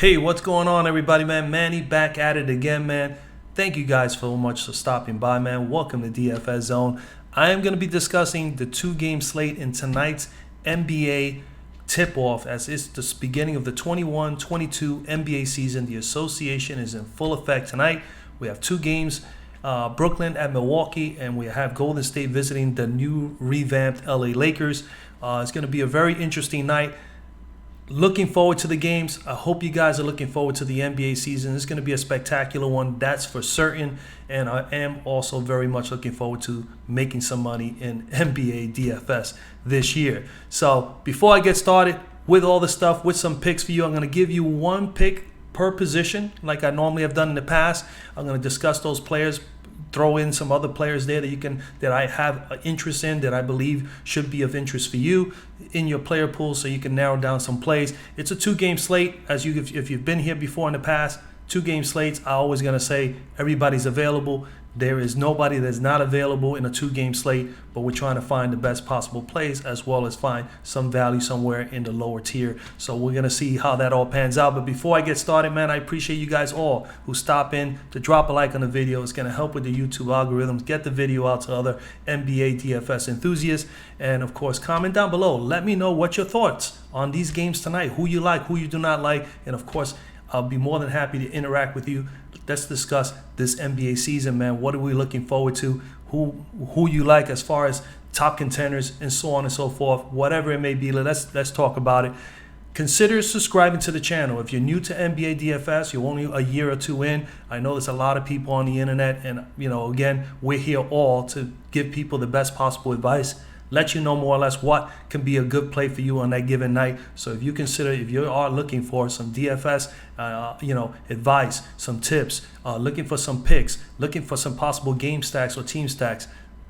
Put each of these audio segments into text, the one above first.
Hey, what's going on, everybody, man? Manny back at it again, man. Thank you guys so much for stopping by, man. Welcome to DFS Zone. I am going to be discussing the two-game slate in tonight's NBA tip-off, as it's the beginning of the 21-22 NBA season. The association is in full effect tonight. We have two games, Brooklyn at Milwaukee, and we have Golden State visiting the new revamped LA Lakers. It's going to be a very interesting night. Looking forward to the games. I hope you guys are looking forward to the NBA season. It's going to be a spectacular one, that's for certain. And I am also very much looking forward to making some money in NBA DFS this year. So before I get started with all the stuff, with some picks for you, I'm going to give you one pick per position like I normally have done in the past. I'm going to discuss those players, throw in some other players there that I have an interest in, that I believe should be of interest for you in your player pool, so you can narrow down some plays. It's a two-game slate. If you've been here before in the past, two-game slates, I'm always going to say everybody's available. There is nobody that's not available in a two-game slate, but we're trying to find the best possible plays as well as find some value somewhere in the lower tier. So we're going to see how that all pans out. But before I get started, man, I appreciate you guys all who stop in to drop a like on the video. It's going to help with the YouTube algorithms, get the video out to other NBA DFS enthusiasts. And, of course, comment down below. Let me know what your thoughts on these games tonight, who you like, who you do not like. And, of course, I'll be more than happy to interact with you. Let's discuss this NBA season, man. What are we looking forward to? Who you like as far as top contenders and so on and so forth. Whatever it may be, let's talk about it. Consider subscribing to the channel. If you're new to NBA DFS, you're only a year or two in. I know there's a lot of people on the internet, and again, we're here all to give people the best possible advice. Let you know more or less what can be a good play for you on that given night. So if you are looking for some DFS, advice, some tips, looking for some picks, looking for some possible game stacks or team stacks,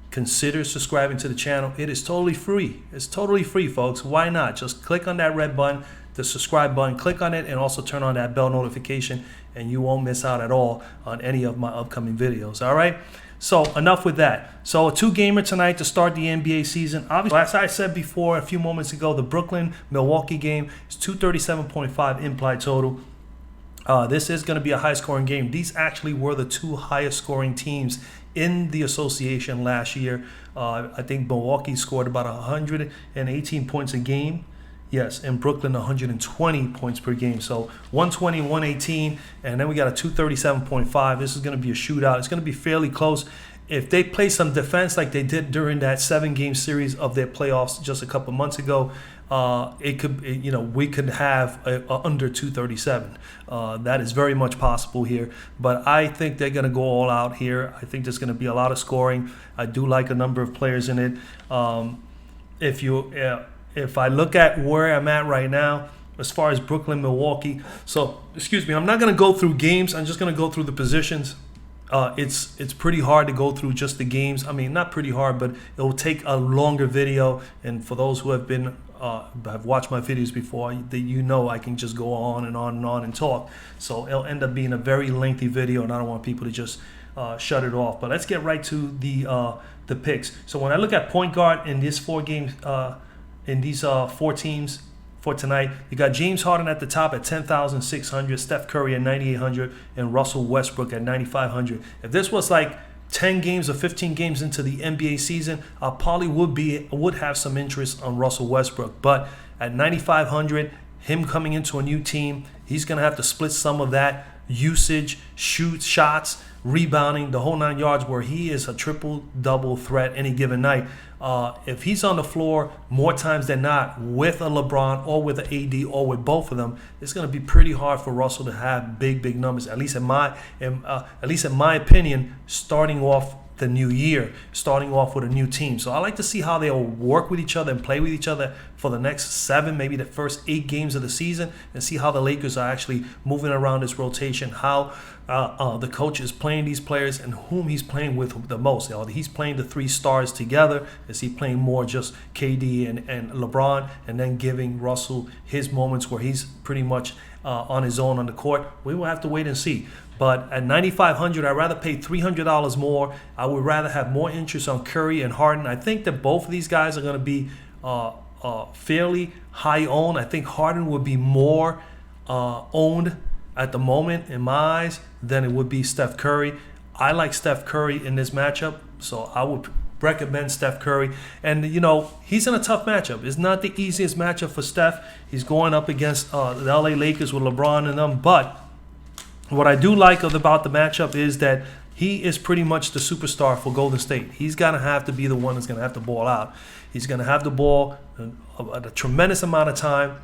consider subscribing to the channel. It is totally free. It's totally free, folks. Why not? Just click on that red button, the subscribe button, click on it, and also turn on that bell notification, and you won't miss out at all on any of my upcoming videos. All right? So enough with that. So a two-gamer tonight to start the NBA season. Obviously, as I said before a few moments ago, the Brooklyn-Milwaukee game is 237.5 implied total. This is going to be a high-scoring game. These actually were the two highest-scoring teams in the association last year. I think Milwaukee scored about 118 points a game. Yes, and Brooklyn 120 points per game. So 120, 118, and then we got a 237.5. This is going to be a shootout. It's going to be fairly close. If they play some defense like they did during that 7-game series of their playoffs just a couple months ago, we could have a under 237. That is very much possible here. But I think they're going to go all out here. I think there's going to be a lot of scoring. I do like a number of players in it. If I look at where I'm at right now, as far as Brooklyn, Milwaukee, I'm not going to go through games. I'm just going to go through the positions. It's pretty hard to go through just the games. I mean, not pretty hard, but it will take a longer video. And for those who have watched my videos before, I can just go on and on and on and talk. So it'll end up being a very lengthy video, and I don't want people to just shut it off. But let's get right to the picks. So when I look at point guard in this four teams for tonight, you got James Harden at the top at 10,600, Steph Curry at 9,800, and Russell Westbrook at 9,500. If this was like 10 games or 15 games into the NBA season, I probably would have some interest on Russell Westbrook. But at 9,500, him coming into a new team, he's going to have to split some of that usage, shots, rebounding, the whole 9 yards, where he is a triple-double threat any given night. If he's on the floor more times than not with a LeBron or with an AD or with both of them, it's going to be pretty hard for Russell to have big numbers. At least in my opinion, starting off the new year, starting off with a new team. So I like to see how they'll work with each other and play with each other for the next 7, maybe the first 8 games of the season, and see how the Lakers are actually moving around this rotation, how the coach is playing these players and whom he's playing with the most. He's playing the 3 stars together. Is he playing more just KD and LeBron, and then giving Russell his moments where he's pretty much on his own on the court? We will have to wait and see. But at 9,500, I'd rather pay $300 more. I would rather have more interest on Curry and Harden. I think that both of these guys are going to be fairly high owned. I think Harden would be more owned at the moment in my eyes, then it would be Steph Curry. I like Steph Curry in this matchup, so I would recommend Steph Curry. And, he's in a tough matchup. It's not the easiest matchup for Steph. He's going up against the LA Lakers with LeBron and them. But what I do like about the matchup is that he is pretty much the superstar for Golden State. He's going to have to be the one that's going to have the ball out. He's going to have the ball a tremendous amount of time.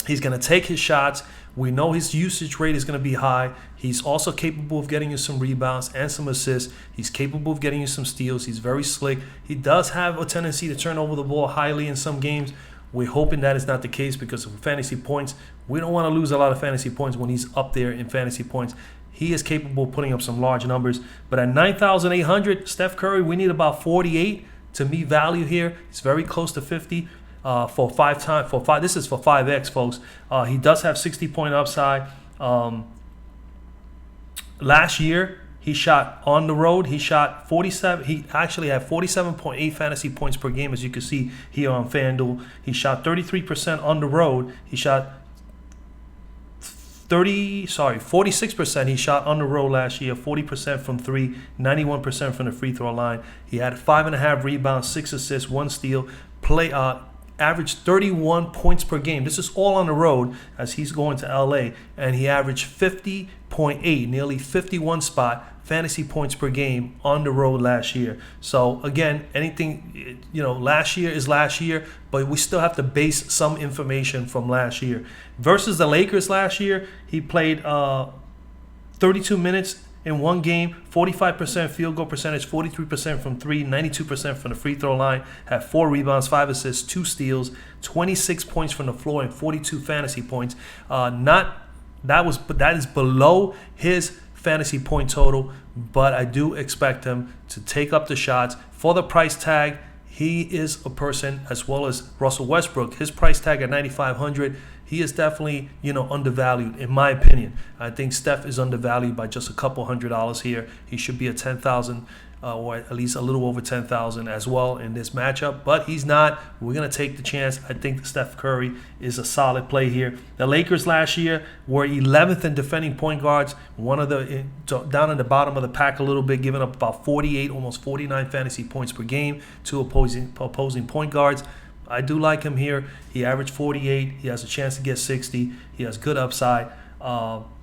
He's going to take his shots. We know his usage rate is going to be high. He's also capable of getting you some rebounds and some assists. He's capable of getting you some steals. He's very slick. He does have a tendency to turn over the ball highly in some games. We're hoping that is not the case because of fantasy points. We don't want to lose a lot of fantasy points when he's up there in fantasy points. He is capable of putting up some large numbers. But at 9,800, Steph Curry, we need about 48 to meet value here. It's very close to 50. This is for 5x, folks. He does have 60-point upside. Last year he shot on the road. He shot 47. He actually had 47.8 fantasy points per game, as you can see here on Fanduel. He shot 33% on the road. He shot 46% he shot on the road last year, 40% from three, 91% from the free throw line. He had 5.5 rebounds, 6 assists, 1 steal, averaged 31 points per game. This is all on the road as he's going to LA, and he averaged 50.8, nearly 51 spot fantasy points per game on the road last year. So again, last year is last year, but we still have to base some information from last year. Versus the Lakers last year, he played 32 minutes in one game, 45% field goal percentage, 43% from three, 92% from the free throw line, had 4 rebounds, 5 assists, 2 steals, 26 points from the floor, and 42 fantasy points. That is below his fantasy point total, but I do expect him to take up the shots for the price tag. He is a person, as well as Russell Westbrook. His price tag at 9,500. He is definitely, undervalued, in my opinion. I think Steph is undervalued by just a couple $100 here. He should be at 10,000 or at least a little over 10,000 as well in this matchup. But he's not. We're going to take the chance. I think Steph Curry is a solid play here. The Lakers last year were 11th in defending point guards, down in the bottom of the pack a little bit, giving up about 48, almost 49 fantasy points per game to opposing point guards. I do like him here. He averaged 48. He has a chance to get 60. He has good upside.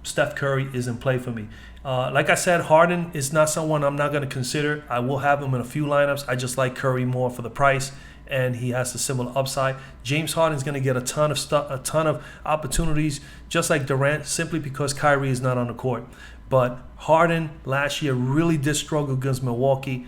Steph Curry is in play for me. Like I said, Harden is not someone I'm not going to consider. I will have him in a few lineups. I just like Curry more for the price, and he has a similar upside. James Harden is going to get a ton of opportunities, just like Durant, simply because Kyrie is not on the court. But Harden last year really did struggle against Milwaukee.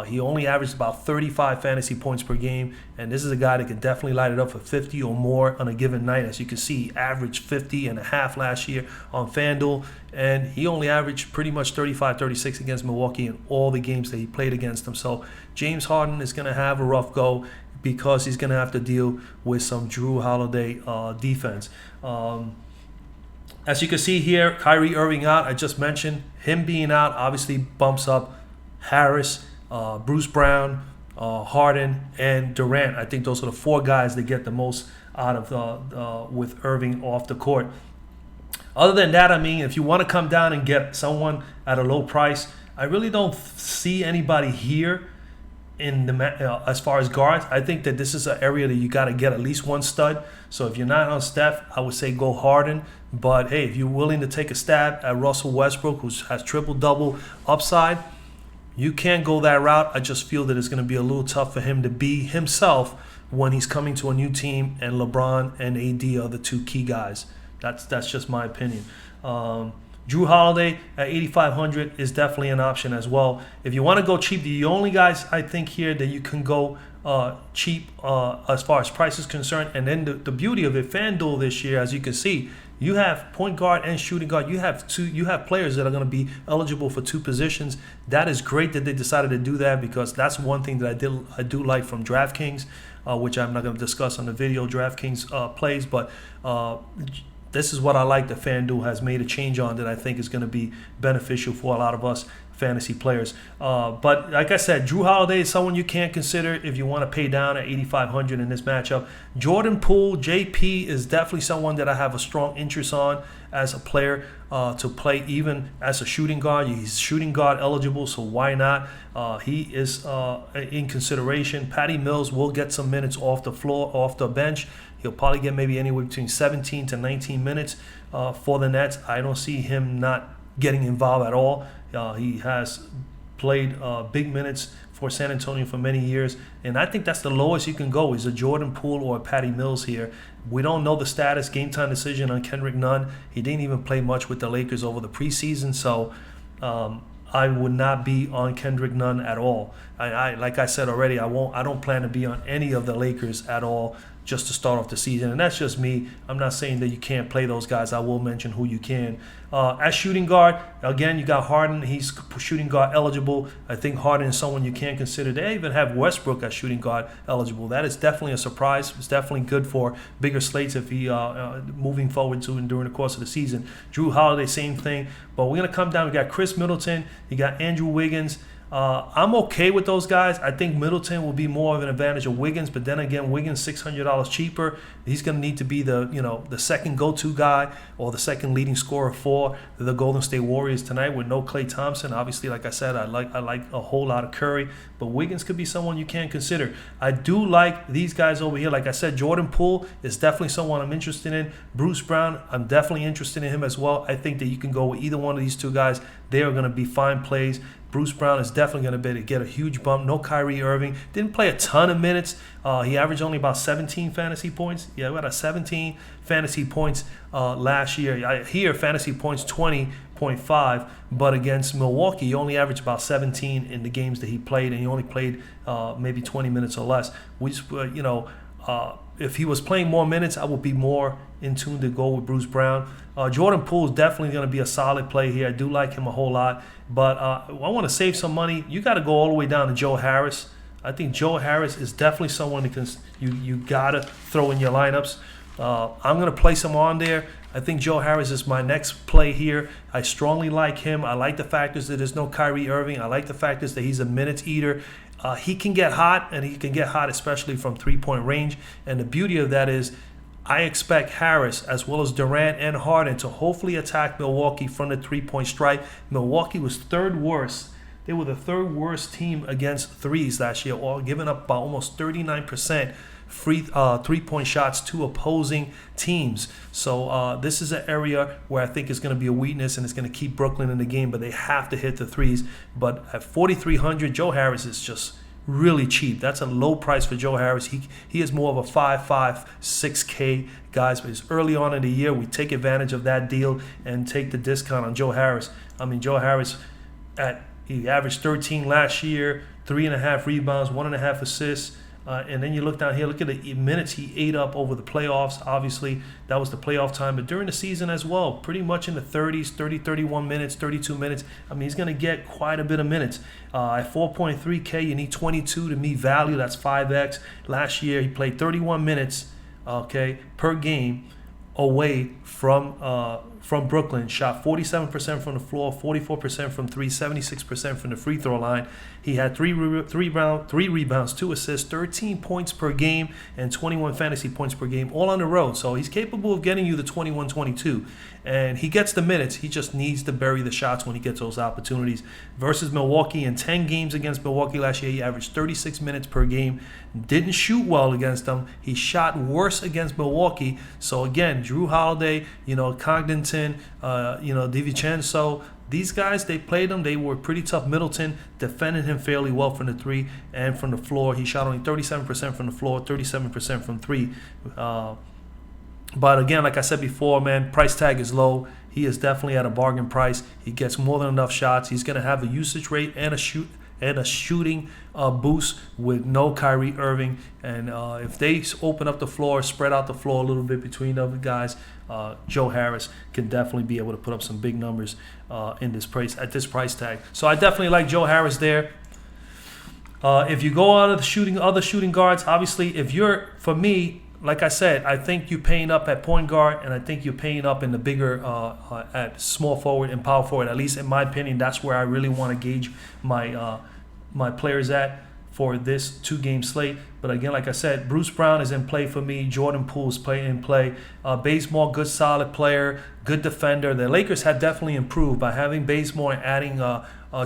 He only averaged about 35 fantasy points per game, and this is a guy that can definitely light it up for 50 or more on a given night. As you can see, he averaged 50.5 last year on FanDuel, and he only averaged pretty much 35, 36 against Milwaukee in all the games that he played against them. So James Harden is going to have a rough go because he's going to have to deal with some Jrue Holiday defense. As you can see here, Kyrie Irving out. I just mentioned him being out obviously bumps up Harris, Bruce Brown, Harden, and Durant. I think those are the 4 guys that get the most out of with Irving off the court. Other than that, if you want to come down and get someone at a low price, I really don't see anybody here in the as far as guards. I think that this is an area that you got to get at least one stud. So if you're not on Steph, I would say go Harden. But hey, if you're willing to take a stab at Russell Westbrook, who has triple-double upside, you can't go that route. I just feel that it's going to be a little tough for him to be himself when he's coming to a new team, and LeBron and AD are the 2 key guys. That's just my opinion. Jrue Holiday at 8,500 is definitely an option as well. If you want to go cheap, the only guys I think here that you can go cheap as far as price is concerned, and then the beauty of it, FanDuel this year, as you can see, you have point guard and shooting guard. You have players that are going to be eligible for 2 positions. That is great that they decided to do that, because that's one thing that I do like from DraftKings, which I'm not going to discuss on the video. DraftKings plays, but the this is what I like that FanDuel has made a change on that I think is going to be beneficial for a lot of us fantasy players. But like I said, Jrue Holiday is someone you can't consider if you want to pay down at 8,500 in this matchup. Jordan Poole, JP, is definitely someone that I have a strong interest on as a player to play even as a shooting guard. He's shooting guard eligible, so why not? He is in consideration. Patty Mills will get some minutes off the floor, off the bench. He'll probably get maybe anywhere between 17 to 19 minutes for the Nets. I don't see him not getting involved at all. He has played big minutes for San Antonio for many years, and I think that's the lowest you can go is a Jordan Poole or a Patty Mills here. We don't know the status, game time decision on Kendrick Nunn. He didn't even play much with the Lakers over the preseason, so I would not be on Kendrick Nunn at all. I like I said already, I don't plan to be on any of the Lakers at all just to start off the season, and that's just me. I'm not saying that you can't play those guys. I will mention who you can. As shooting guard, again, you got Harden. He's shooting guard eligible. I think Harden is someone you can't consider. They even have Westbrook as shooting guard eligible. That is definitely a surprise. It's definitely good for bigger slates if he moving forward to and during the course of the season. Jrue Holiday, same thing. But we're going to come down. We got Chris Middleton. You got Andrew Wiggins. I'm okay with those guys. I think Middleton will be more of an advantage of Wiggins, but then again, Wiggins $600 cheaper. He's going to need to be the second go-to guy or the second leading scorer for the Golden State Warriors tonight with no Klay Thompson. Obviously, like I said, I like a whole lot of Curry, but Wiggins could be someone you can consider. I do like these guys over here. Like I said, Jordan Poole is definitely someone I'm interested in. Bruce Brown, I'm definitely interested in him as well. I think that you can go with either one of these two guys. They are going to be fine plays. Bruce Brown is definitely going to be able to get a huge bump. No Kyrie Irving. Didn't play a ton of minutes. He averaged only about 17 fantasy points. Yeah, we had 17 fantasy points last year. Here, fantasy points 20.5, but against Milwaukee, he only averaged about 17 in the games that he played, and he only played maybe 20 minutes or less. We just, if he was playing more minutes, I would be more in tune to go with Bruce Brown. Jordan Poole is definitely going to be a solid play here. I do like him a whole lot, but I want to save some money. You got to go all the way down to Joe Harris. I think Joe Harris is definitely someone that you got to throw in your lineups. I'm going to place him on there. I think Joe Harris is my next play here. I strongly like him. I like the factors that there's no Kyrie Irving. I like the factors that he's a minutes eater. He can get hot, and he can get hot especially from three-point range. And the beauty of that is I expect Harris as well as Durant and Harden to hopefully attack Milwaukee from the three-point strike. Milwaukee was third worst. They were the third worst team against threes last year, all giving up about almost 39% three-point shots to opposing teams. So this is an area where I think is going to be a weakness, and it's going to keep Brooklyn in the game, but they have to hit the threes. But at 4,300, Joe Harris is just really cheap. That's a low price for Joe Harris. He is more of a 5.5, 6K guys, but it's early on in the year. We take advantage of that deal and take the discount on Joe Harris. I mean, Joe Harris, he averaged 13 last year, 3.5 rebounds, 1.5 assists. And then you look down here, look at the minutes he ate up over the playoffs. Obviously, that was the playoff time. But during the season as well, pretty much in the 30s, 30, 31 minutes, 32 minutes. I mean, he's going to get quite a bit of minutes. At 4.3K, you need 22 to meet value. That's 5X. Last year, he played 31 minutes per game away from Brooklyn. Shot 47% from the floor, 44% from three, 76% from the free throw line. He had three rebounds, 2 assists, 13 points per game, and 21 fantasy points per game, all on the road. So he's capable of getting you the 21, 22. And he gets the minutes. He just needs to bury the shots when he gets those opportunities. Versus Milwaukee, in 10 games against Milwaukee last year, he averaged 36 minutes per game. Didn't shoot well against them. He shot worse against Milwaukee. So again, Jrue Holiday, Cogniton, DiVincenzo, these guys, they played him. They were pretty tough. Middleton defended him fairly well from the three and from the floor. He shot only 37% from the floor, 37% from three. But again, like I said before, man, price tag is low. He is definitely at a bargain price. He gets more than enough shots. He's going to have a usage rate and a shooting boost with no Kyrie Irving. And if they open up the floor, spread out the floor a little bit between the other guys, Joe Harris can definitely be able to put up some big numbers at this price tag. So I definitely like Joe Harris there. If you go out of the other shooting guards, obviously, for me, like I said, I think you're paying up at point guard, and I think you're paying up in the bigger at small forward and power forward. At least in my opinion, that's where I really want to gauge my players at for this 2-game slate. But again, like I said, Bruce Brown is in play for me. Jordan Poole's in play. Bazemore, good solid player, good defender. The Lakers have definitely improved by having Bazemore and adding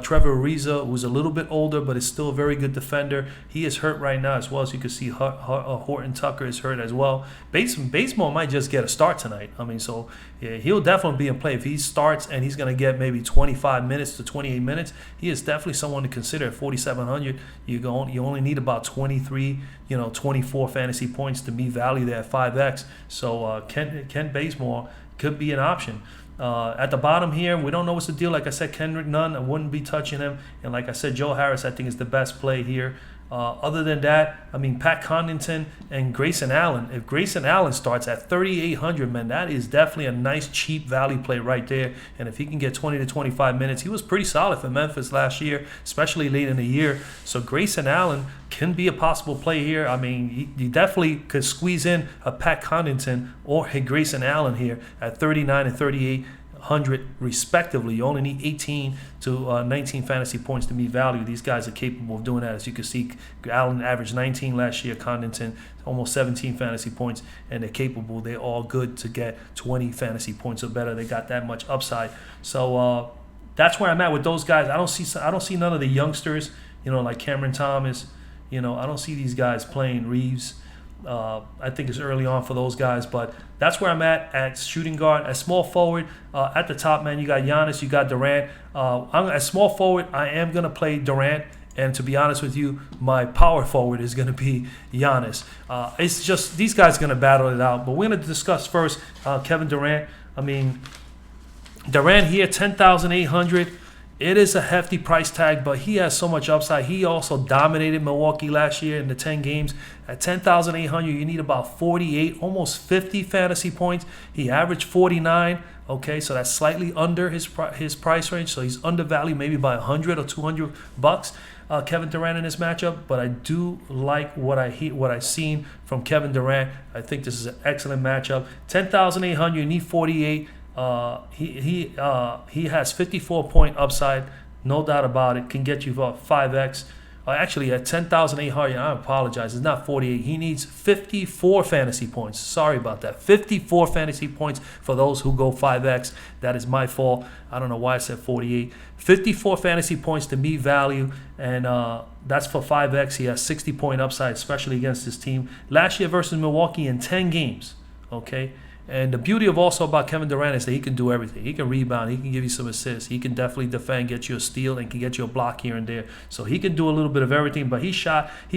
Trevor Ariza, who's a little bit older, but is still a very good defender. He is hurt right now as well, as you can see. Horton Tucker is hurt as well. Bazemore might just get a start tonight. I mean, so yeah, he'll definitely be in play. If he starts and he's going to get maybe 25 minutes to 28 minutes, he is definitely someone to consider. At 4,700, you only need about 23, 24 fantasy points to meet value there at 5x. So Ken Bazemore could be an option. At the bottom here, we don't know what's the deal. Like I said, Kendrick Nunn, I wouldn't be touching him. And like I said, Joe Harris, I think, is the best play here. Other than that, I mean, Pat Connaughton and Grayson Allen. If Grayson Allen starts at 3,800, man, that is definitely a nice, cheap value play right there. And if he can get 20 to 25 minutes, he was pretty solid for Memphis last year, especially late in the year. So Grayson Allen can be a possible play here. I mean, you definitely could squeeze in a Pat Connaughton or a Grayson Allen here at 39 and 3,800 respectively. You only need 18 to 19 fantasy points to meet value. These guys are capable of doing that. As you can see, Allen averaged 19 last year, Connaughton almost 17 fantasy points, and they're capable. They're all good to get 20 fantasy points or better. They got that much upside. So that's where I'm at with those guys. I don't see none of the youngsters, like Cameron Thomas. I don't see these guys playing. Reeves. I think it's early on for those guys, but that's where I'm at shooting guard. At small forward, at the top, man, you got Giannis, you got Durant. At small forward, I am going to play Durant, and to be honest with you, my power forward is going to be Giannis. It's just these guys are going to battle it out, but we're going to discuss first Kevin Durant. I mean, Durant here, 10,800. It is a hefty price tag, but he has so much upside. He also dominated Milwaukee last year in the 10 games. At 10,800, you need about 48, almost 50 fantasy points. He averaged 49. Okay, so that's slightly under his price range. So he's undervalued maybe by 100 or 200 bucks. Kevin Durant in this matchup, but I do like what I've seen from Kevin Durant. I think this is an excellent matchup. 10,800, you need 48. He has 54-point upside, no doubt about it. Can get you about 5x. Actually, at 10,800, I apologize. It's not 48. He needs 54 fantasy points. Sorry about that. 54 fantasy points for those who go 5x. That is my fault. I don't know why I said 48. 54 fantasy points to meet value, and that's for 5x. He has 60-point upside, especially against his team. Last year versus Milwaukee in 10 games. Okay. And the beauty of also about Kevin Durant is that he can do everything. He can rebound. He can give you some assists. He can definitely defend, get you a steal, and can get you a block here and there. So he can do a little bit of everything. But he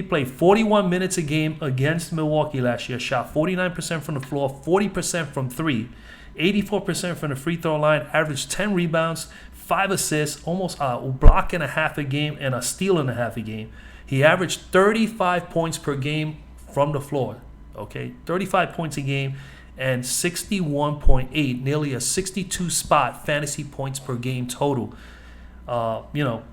played 41 minutes a game against Milwaukee last year. Shot 49% from the floor, 40% from three, 84% from the free throw line. Averaged 10 rebounds, 5 assists, almost a block and a half a game, and a steal and a half a game. He averaged 35 points per game from the floor. Okay, 35 points a game. And 61.8, nearly a 62 spot fantasy points per game total. I don't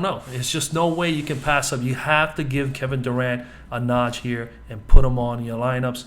know. It's just no way you can pass up. You have to give Kevin Durant a notch here and put him on your lineups.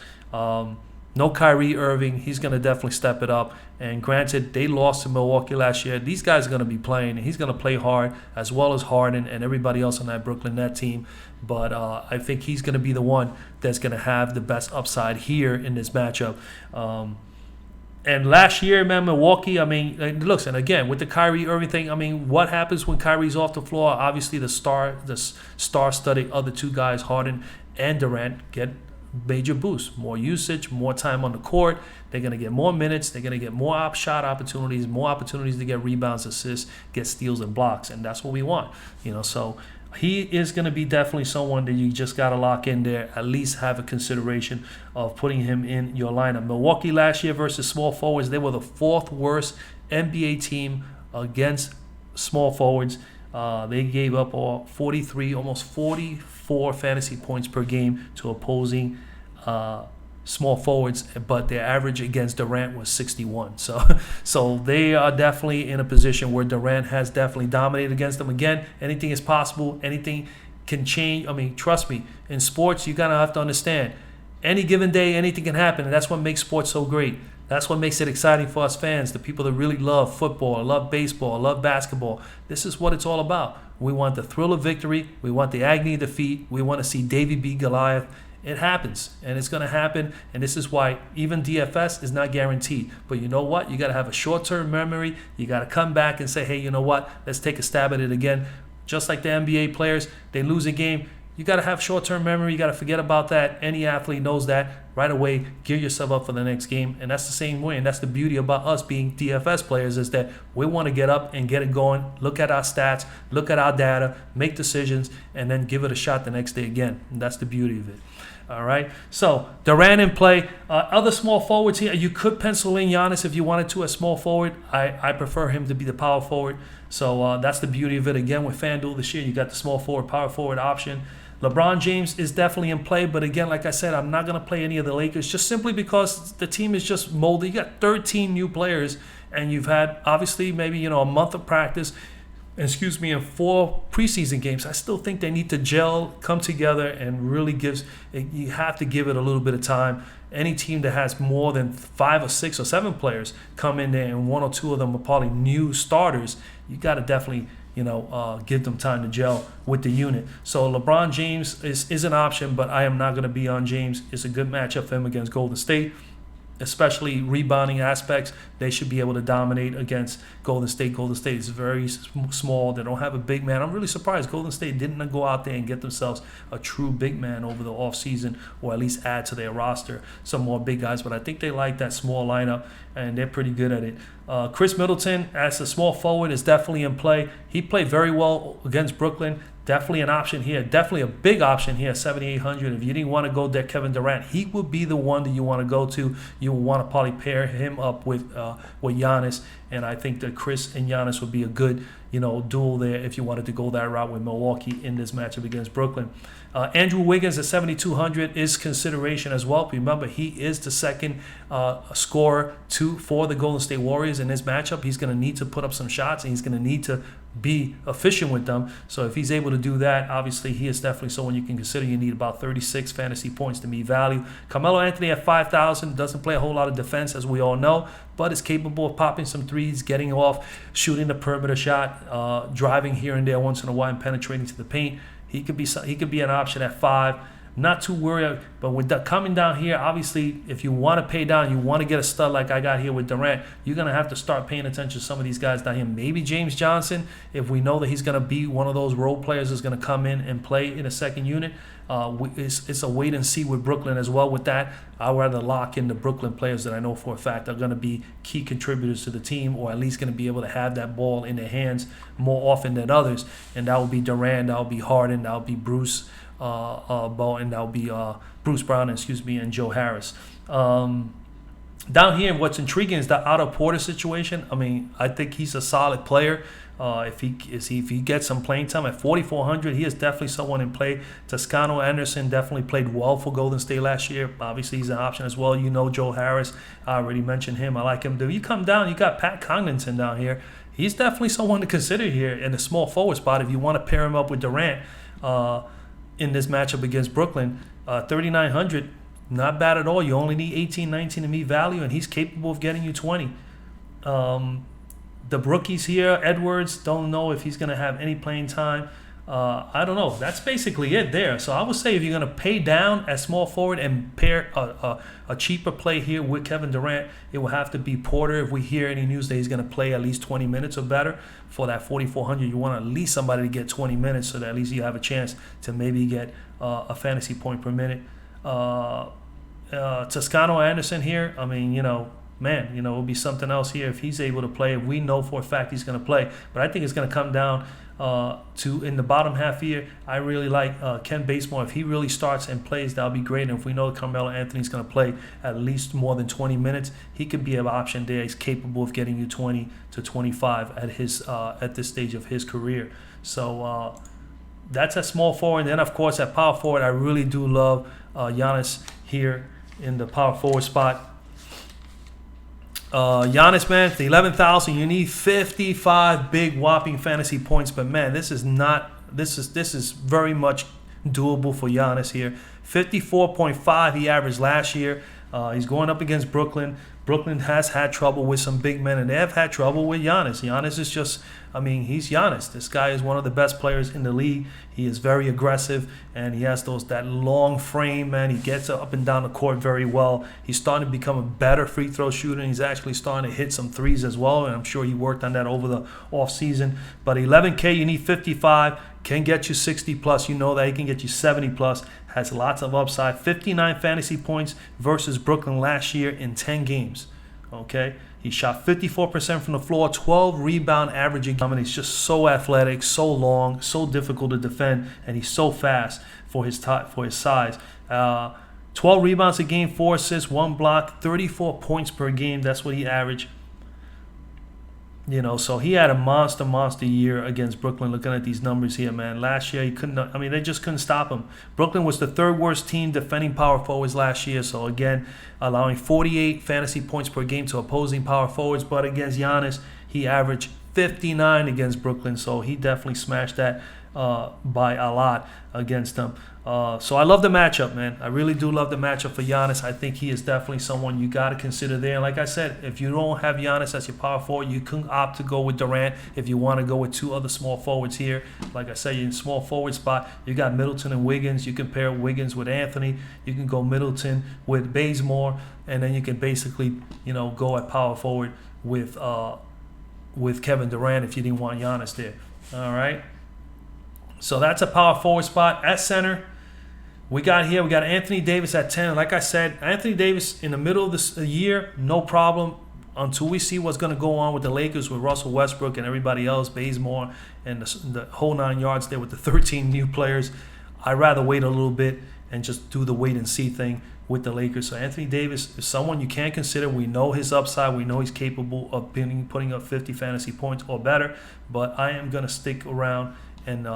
No Kyrie Irving. He's going to definitely step it up. And granted, they lost to Milwaukee last year. These guys are going to be playing, and he's going to play hard, as well as Harden and everybody else on that Brooklyn Net team. But I think he's going to be the one that's going to have the best upside here in this matchup. And last year, man, Milwaukee, I mean, looks, and again, with the Kyrie Irving thing, I mean, what happens when Kyrie's off the floor? Obviously, the star-studded other two guys, Harden and Durant, get major boost, more usage, more time on the court. They're going to get more minutes. They're going to get more shot opportunities, more opportunities to get rebounds, assists, get steals and blocks, and that's what we want. So he is going to be definitely someone that you just got to lock in there, at least have a consideration of putting him in your lineup. Milwaukee last year versus small forwards, they were the 4th worst NBA team against small forwards. They gave up 43, almost 44 fantasy points per game to opposing small forwards, but their average against Durant was 61. So they are definitely in a position where Durant has definitely dominated against them. Again, anything is possible. Anything can change. I mean, trust me, in sports, you're going to have to understand, any given day, anything can happen, and that's what makes sports so great. That's what makes it exciting for us fans, the people that really love football, love baseball, love basketball. This is what it's all about. We want the thrill of victory. We want the agony of defeat. We want to see David beat Goliath. It happens, and it's going to happen, and this is why even DFS is not guaranteed. But you know what? You got to have a short-term memory. You got to come back and say, hey, you know what? Let's take a stab at it again. Just like the NBA players, they lose a game. You got to have short-term memory. You got to forget about that. Any athlete knows that right away. Gear yourself up for the next game. And that's the same way. And that's the beauty about us being DFS players, is that we want to get up and get it going, look at our stats, look at our data, make decisions, and then give it a shot the next day again. And that's the beauty of it. All right. So Durant in play. Other small forwards here. You could pencil in Giannis if you wanted to as small forward. I prefer him to be the power forward. So that's the beauty of it. Again, with Fanduel this year, you got the small forward, power forward option. LeBron James is definitely in play, but again, like I said, I'm not going to play any of the Lakers just simply because the team is just molded. You got 13 new players, and you've had obviously maybe a month of practice, and 4 preseason games. I still think they need to gel, come together, and really you have to give it a little bit of time. Any team that has more than 5 or 6 or 7 players come in there, and 1 or 2 of them are probably new starters, you got to definitely give them time to gel with the unit. So LeBron James is an option, but I am not going to be on James. It's a good matchup for him against Golden State, especially rebounding aspects. They should be able to dominate against Golden State. Golden State is very small. They don't have a big man. I'm really surprised Golden State didn't go out there and get themselves a true big man over the offseason, or at least add to their roster some more big guys. But I think they like that small lineup, and they're pretty good at it. Chris Middleton as a small forward is definitely in play. He played very well against Brooklyn. Definitely an option here. Definitely a big option here, 7,800. If you didn't want to go there, Kevin Durant, he would be the one that you want to go to. You will want to probably pair him up with Giannis, and I think that Chris and Giannis would be a good duel there if you wanted to go that route with Milwaukee in this matchup against Brooklyn. Andrew Wiggins at 7,200 is consideration as well. Remember, he is the second scorer for the Golden State Warriors in this matchup. He's going to need to put up some shots, and he's going to need to be efficient with them. So if he's able to do that, obviously he is definitely someone you can consider. You need about 36 fantasy points to meet value. Carmelo Anthony at 5,000 doesn't play a whole lot of defense, as we all know, but is capable of popping some threes, getting off, shooting the perimeter shot, driving here and there once in a while, and penetrating to the paint. He could be an option at 5. Not too worried, but with that coming down here, obviously, if you want to pay down, you want to get a stud like I got here with Durant, you're going to have to start paying attention to some of these guys down here. Maybe James Johnson, if we know that he's going to be one of those role players that's going to come in and play in a second unit. It's a wait and see with Brooklyn as well with that. I'd rather lock in the Brooklyn players that I know for a fact are going to be key contributors to the team, or at least going to be able to have that ball in their hands more often than others. And that will be Durant, that will be Harden, that will be Bruce Bowen, that will be Bruce Brown, and Joe Harris. Down here, what's intriguing is the Otto Porter situation. I mean, I think he's a solid player. If he gets some playing time at 4,400, he is definitely someone in play. Toscano Anderson definitely played well for Golden State last year. Obviously, he's an option as well. Joe Harris, I already mentioned him. I like him. If you come down, you got Pat Connaughton down here. He's definitely someone to consider here in the small forward spot if you want to pair him up with Durant in this matchup against Brooklyn. 3,900, not bad at all. You only need 18, 19 to meet value, and he's capable of getting you 20. The rookies here, Edwards, don't know if he's going to have any playing time. I don't know. That's basically it there. So I would say if you're going to pay down at small forward and pair a cheaper play here with Kevin Durant, it will have to be Porter. If we hear any news that he's going to play at least 20 minutes or better for that 4,400, you want at least somebody to get 20 minutes so that at least you have a chance to maybe get a fantasy point per minute. Toscano Anderson here, I mean, it'll be something else here if he's able to play. We know for a fact he's going to play. But I think it's going to come down to in the bottom half here. I really like Ken Basemore. If he really starts and plays, that'll be great. And if we know Carmelo Anthony's going to play at least more than 20 minutes, he could be an option there. He's capable of getting you 20 to 25 at this stage of his career. So that's a small forward. And then, of course, at power forward, I really do love Giannis here in the power forward spot. Giannis, man, the 11,000, you need 55 big whopping fantasy points. But, man, this is not This is very much doable for Giannis here. 54.5 he averaged last year. He's going up against Brooklyn. Brooklyn has had trouble with some big men, and they have had trouble with Giannis. Giannis is just, I mean, he's Giannis. This guy is one of the best players in the league. He is very aggressive, and he has that long frame, man. He gets up and down the court very well. He's starting to become a better free throw shooter, and he's actually starting to hit some threes as well, and I'm sure he worked on that over the offseason. But 11K, you need 55. Can get you 60 plus. You know that he can get you 70 plus. Has lots of upside. 59 fantasy points versus Brooklyn last year in 10 games. Okay, he shot 54% from the floor, 12 rebound averaging. I mean, he's just so athletic, so long, so difficult to defend, and he's so fast for his size. 12 rebounds a game, 4 assists, 1 block, 34 points per game. That's what he averaged. You know, so he had a monster year against Brooklyn. Looking at these numbers here, man. Last year, he couldn't. I mean, they just couldn't stop him. Brooklyn was the 3rd worst team defending power forwards last year. So again, allowing 48 fantasy points per game to opposing power forwards. But against Giannis, he averaged 59 against Brooklyn. So he definitely smashed that by a lot against them. So I love the matchup, man. I really do love the matchup for Giannis. I think he is definitely someone you got to consider there. And like I said, if you don't have Giannis as your power forward, you can opt to go with Durant if you want to go with 2 other small forwards here. Like I said, you're in small forward spot. You got Middleton and Wiggins. You can pair Wiggins with Anthony. You can go Middleton with Bazemore. And then you can basically, you know, go at power forward with Kevin Durant if you didn't want Giannis there. All right. So that's a power forward spot. At center, we got Anthony Davis at 10. Like I said, Anthony Davis in the middle of this year, no problem. Until we see what's going to go on with the Lakers with Russell Westbrook and everybody else, Bazemore, and the whole 9 yards there with the 13 new players, I'd rather wait a little bit and just do the wait and see thing with the Lakers. So Anthony Davis is someone you can consider. We know his upside. We know he's capable of putting up 50 fantasy points or better. But I am going to stick around and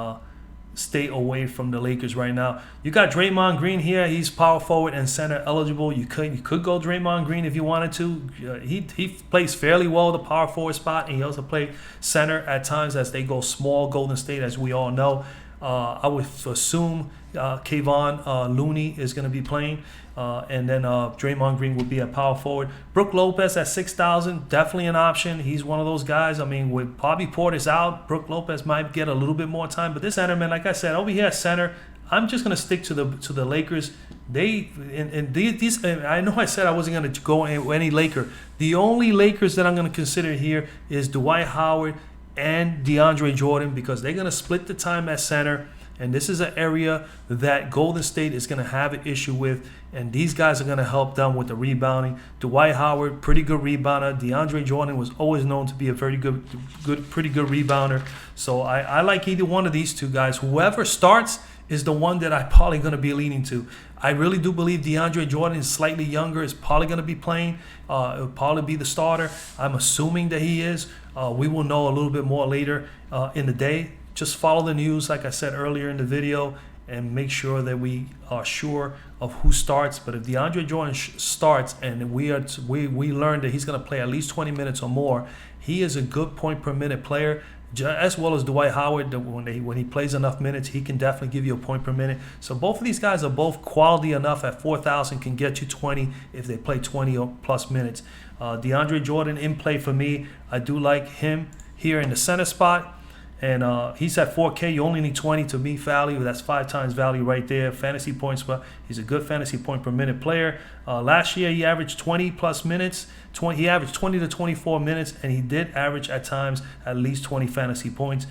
stay away from the Lakers right now. You got Draymond Green here. He's power forward and center eligible. You could go Draymond Green if you wanted to. He plays fairly well the power forward spot, and he also plays center at times as they go small. Golden State, as we all know. I would assume Kevon Looney is going to be playing. And then Draymond Green would be a power forward. Brook Lopez at 6,000, definitely an option. He's one of those guys. I mean, with Bobby Portis out, Brook Lopez might get a little bit more time. But this center, man, like I said, over here at center, I'm just gonna stick to the Lakers. These I know I said I wasn't gonna go any Laker. The only Lakers that I'm gonna consider here is Dwight Howard and DeAndre Jordan, because they're gonna split the time at center. And this is an area that Golden State is going to have an issue with. And these guys are going to help them with the rebounding. Dwight Howard, pretty good rebounder. DeAndre Jordan was always known to be a pretty good rebounder. So I like either one of these two guys. Whoever starts is the one that I'm probably going to be leaning to. I really do believe DeAndre Jordan is slightly younger, is probably going to be playing. It'll probably be the starter. I'm assuming that he is. We will know a little bit more later in the day. Just follow the news, like I said earlier in the video, and make sure that we are sure of who starts. But if DeAndre Jordan starts and we learn that he's going to play at least 20 minutes or more, he is a good point per minute player, as well as Dwight Howard. When he plays enough minutes, he can definitely give you a point per minute. So both of these guys are both quality enough at 4,000, can get you 20 if they play 20 or plus minutes. DeAndre Jordan in play for me. I do like him here in the center spot. And he's at 4K. You only need 20 to meet value. That's 5 times value right there. Fantasy points, but he's a good fantasy point per minute player. Last year, he averaged 20 plus minutes. He averaged 20 to 24 minutes, and he did average at times at least 20 fantasy points.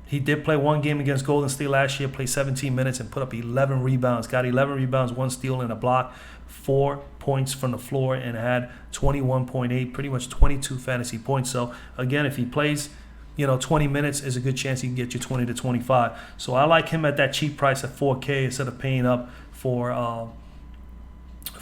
He did play one game against Golden State last year, played 17 minutes and put up 11 rebounds. Got 11 rebounds, 1 steal and a block, 4 points from the floor, and had 21.8, pretty much 22 fantasy points. So, again, if he plays 20 minutes, is a good chance he can get you 20 to 25. So I like him at that cheap price at 4K instead of paying up for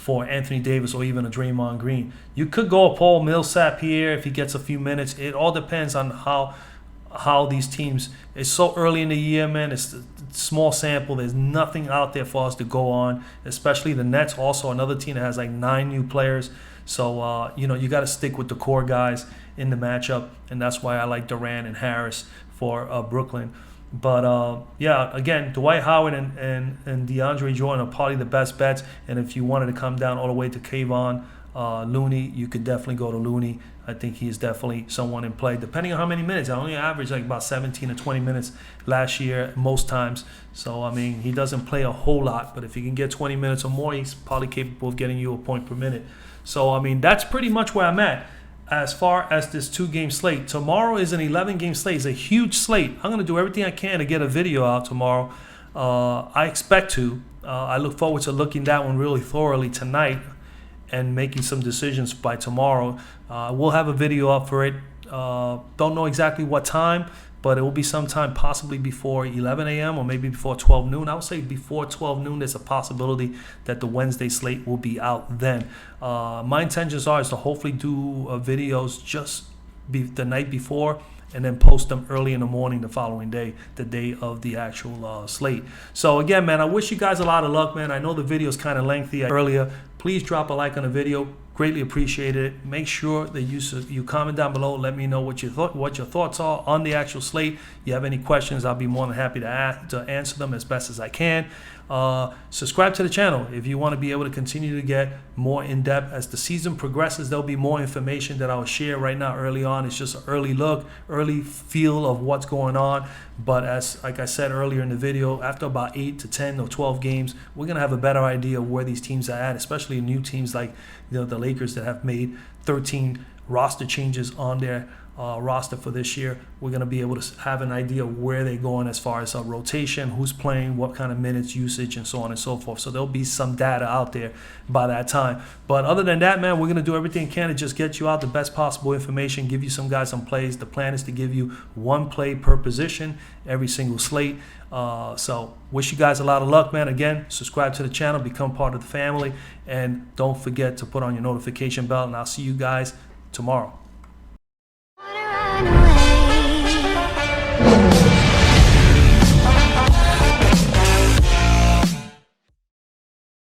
Anthony Davis or even a Draymond Green. You could go a Paul Millsap here if he gets a few minutes. It all depends on how these teams. It's so early in the year, man. It's a small sample. There's nothing out there for us to go on, especially the Nets, also another team that has like 9 new players. So, you got to stick with the core guys in the matchup, and that's why I like Durant and Harris for Brooklyn. But yeah, again, Dwight Howard and DeAndre Jordan are probably the best bets. And if you wanted to come down all the way to Kayvon Looney, you could definitely go to Looney. I think he is definitely someone in play, depending on how many minutes. I only averaged like about 17 to 20 minutes last year, most times. So, I mean, he doesn't play a whole lot, but if he can get 20 minutes or more, he's probably capable of getting you a point per minute. So, I mean, that's pretty much where I'm at as far as this 2-game slate. Tomorrow is an 11-game slate. It's a huge slate. I'm going to do everything I can to get a video out tomorrow. I expect to. I look forward to looking that one really thoroughly tonight and making some decisions by tomorrow. We'll have a video up for it. Don't know exactly what time, but it will be sometime possibly before 11 a.m. or maybe before 12 noon. I would say before 12 noon, there's a possibility that the Wednesday slate will be out then. My intentions is to hopefully do videos just the night before and then post them early in the morning the following day, the day of the actual slate. So again, man, I wish you guys a lot of luck, man. I know the video is kind of lengthy earlier. Please drop a like on the video. Greatly appreciate it. Make sure that you comment down below. Let me know what your thoughts are on the actual slate. You have any questions, I'll be more than happy to answer them as best as I can. Subscribe to the channel if you want to be able to continue to get more in-depth. As the season progresses, there'll be more information that I'll share. Right now, early on, it's just an early look, early feel of what's going on. But like I said earlier in the video, after about 8 to 10 or 12 games, we're going to have a better idea of where these teams are at, especially new teams like the Lakers that have made 13 roster changes on their roster for this year. We're going to be able to have an idea of where they're going as far as rotation, who's playing, what kind of minutes usage, and so on and so forth. So there'll be some data out there by that time. But other than that, man, we're going to do everything we can to just get you out the best possible information, give you some guys some plays. The plan is to give you one play per position every single slate. So wish you guys a lot of luck, man. Again, subscribe to the channel, become part of the family, and don't forget to put on your notification bell, and I'll see you guys tomorrow.